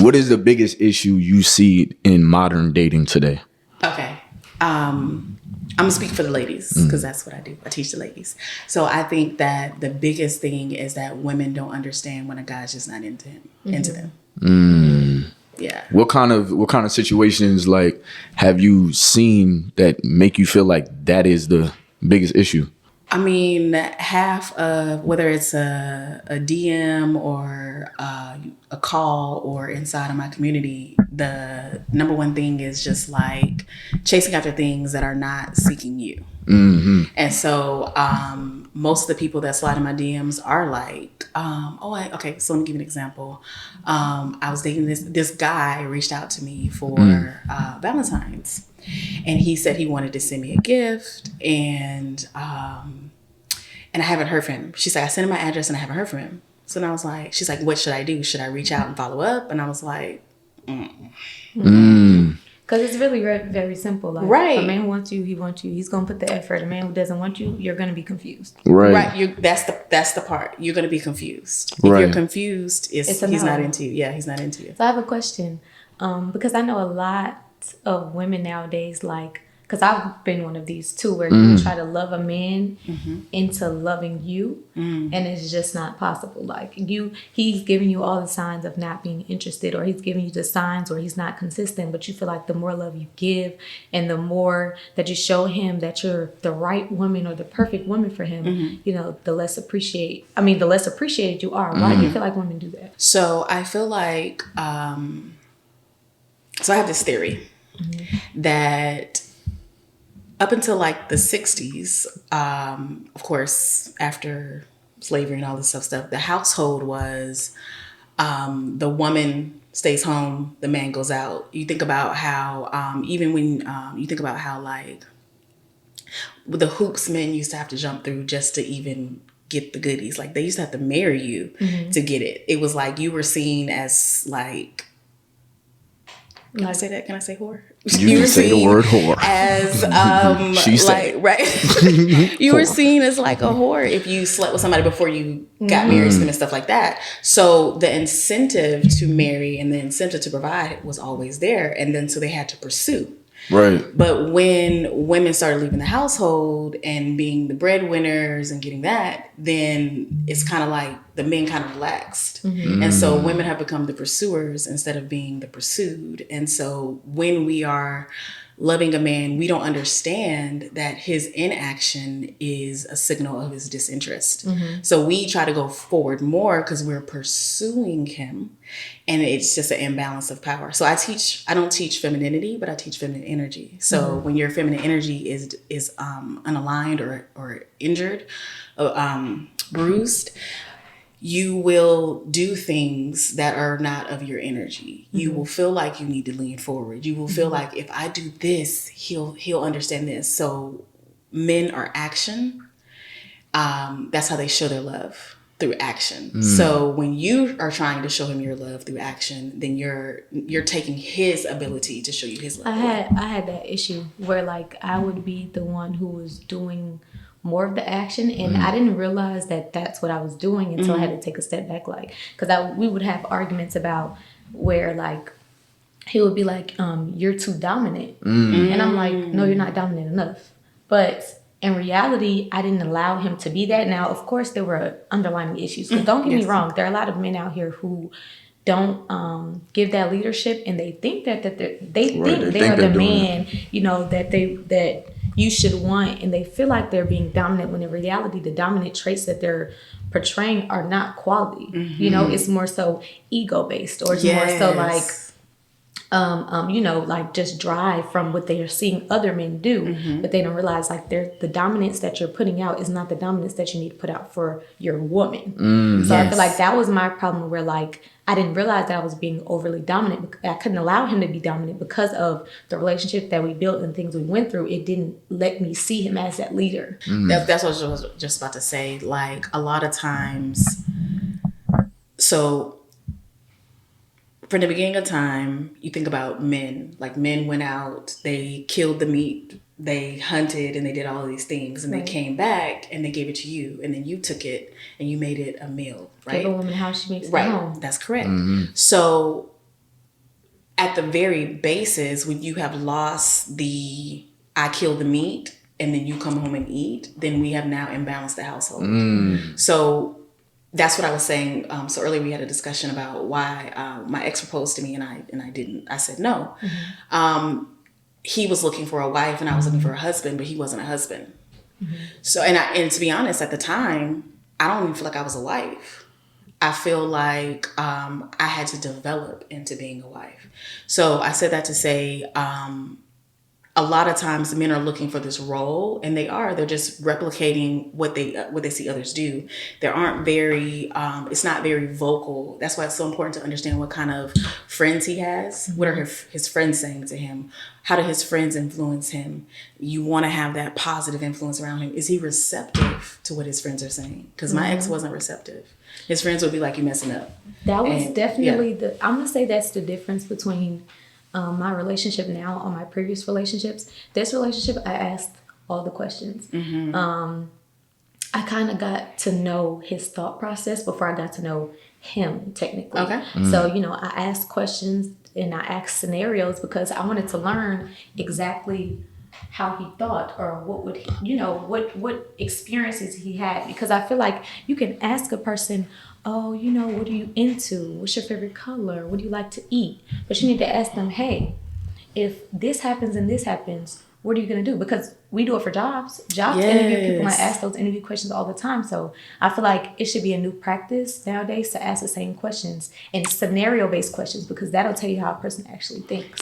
What is the biggest issue you see in modern dating today? Okay. I'm gonna speak for the ladies because that's what I do. I teach the ladies. So I think that the biggest thing is that women don't understand when a guy's just not into them. Yeah. What kind of situations like have you seen that make you feel like that is the biggest issue? I mean, half of whether it's a DM or a call or inside of my community, the number one thing is just like chasing after things that are not seeking you. Mm-hmm. And so most of the people that slide in my DMs are like, okay, so let me give you an example. I was dating this guy reached out to me for Valentine's. And he said he wanted to send me a gift, and I haven't heard from him. She's like, I sent him my address and I haven't heard from him. So then I was like, she's like, what should I do? Should I reach out and follow up? And I was like, Because it's really very simple. Like, right. A man who wants you, he wants you. He's going to put the effort. A man who doesn't want you, you're going to be confused. Right. That's the part. You're going to be confused. If you're confused, he's not into you. Yeah, he's not into you. So I have a question. Because I know a lot of women nowadays, like, because I've been one of these too, where you try to love a man into loving you, and it's just not possible. Like he's giving you all the signs of not being interested, or he's giving you the signs where he's not consistent, but you feel like the more love you give and the more that you show him that you're the right woman or the perfect woman for him, the less appreciated you are. Why do you feel like women do that? So I feel like, so I have this theory that up until like the 60s, of course, after slavery and all this stuff, the household was the woman stays home, the man goes out. You think about how even when you think about how like the hoops men used to have to jump through just to even get the goodies. Like they used to have to marry you to get it. It was like you were seen as like, can I say that? Can I say whore? You can say the word whore. As she said, right. You were seen as like a whore if you slept with somebody before you got married to them and stuff like that. So the incentive to marry and the incentive to provide was always there, and then so they had to pursue. Right. But when women started leaving the household and being the breadwinners and getting that, then it's kind of like the men kind of relaxed. And so women have become the pursuers instead of being the pursued. And so when we are loving a man, we don't understand that his inaction is a signal of his disinterest. So we try to go forward more because we're pursuing him, and it's just an imbalance of power. So I don't teach femininity, but I teach feminine energy. So when your feminine energy is unaligned or injured, bruised, you will do things that are not of your energy. You will feel like you need to lean forward. You will feel like if I do this, he'll understand this. So men are action. That's how they show their love, through action. So when you are trying to show him your love through action, then you're taking his ability to show you his love. I had that issue where like I would be the one who was doing more of the action, and I didn't realize that that's what I was doing until I had to take a step back, like, because we would have arguments about where like he would be like, you're too dominant, and I'm like, no, you're not dominant enough. But in reality, I didn't allow him to be that. Now, of course, there were underlying issues, because don't get me wrong, there are a lot of men out here who don't give that leadership, and they think that they're the man, that you should want, and they feel like they're being dominant, when in reality the dominant traits that they're portraying are not quality. It's more so ego based, or it's more so like like just drive from what they are seeing other men do, but they don't realize like the dominance that you're putting out is not the dominance that you need to put out for your woman. So I feel like that was my problem, where like I didn't realize that I was being overly dominant. I couldn't allow him to be dominant because of the relationship that we built and things we went through. It didn't let me see him as that leader. That's what I was just about to say. Like a lot of times, so from the beginning of time, you think about men. Like men went out, they killed the meat, they hunted, and they did all of these things, and they came back and they gave it to you, and then you took it and you made it a meal, right? Give a woman how she makes it right. home. That's correct. So at the very basis, when you have lost the I kill the meat and then you come home and eat, then we have now imbalanced the household. So that's what I was saying. So earlier we had a discussion about why my ex proposed to me and I didn't. I said no. He was looking for a wife and I was looking for a husband, but he wasn't a husband. So and to be honest, at the time, I don't even feel like I was a wife. I feel like I had to develop into being a wife. So I said that to say, a lot of times men are looking for this role, and they're just replicating what they see others do. There aren't very, it's not very vocal. That's why it's so important to understand what kind of friends he has. What are his friends saying to him? How do his friends influence him? You want to have that positive influence around him. Is he receptive to what his friends are saying? Because my ex wasn't receptive. His friends would be like, "You messing up." That was definitely I'm gonna say that's the difference between my relationship now on my previous relationships. This relationship, I asked all the questions. I kind of got to know his thought process before I got to know him technically. Okay. So, I asked questions and I asked scenarios because I wanted to learn exactly how he thought or what would he, what experiences he had, because I feel like you can ask a person, oh, what are you into? What's your favorite color? What do you like to eat? But you need to ask them, hey, if this happens and this happens, what are you going to do? Because we do it for jobs. Interview people, and I ask those interview questions all the time. So I feel like it should be a new practice nowadays to ask the same questions and scenario-based questions, because that'll tell you how a person actually thinks.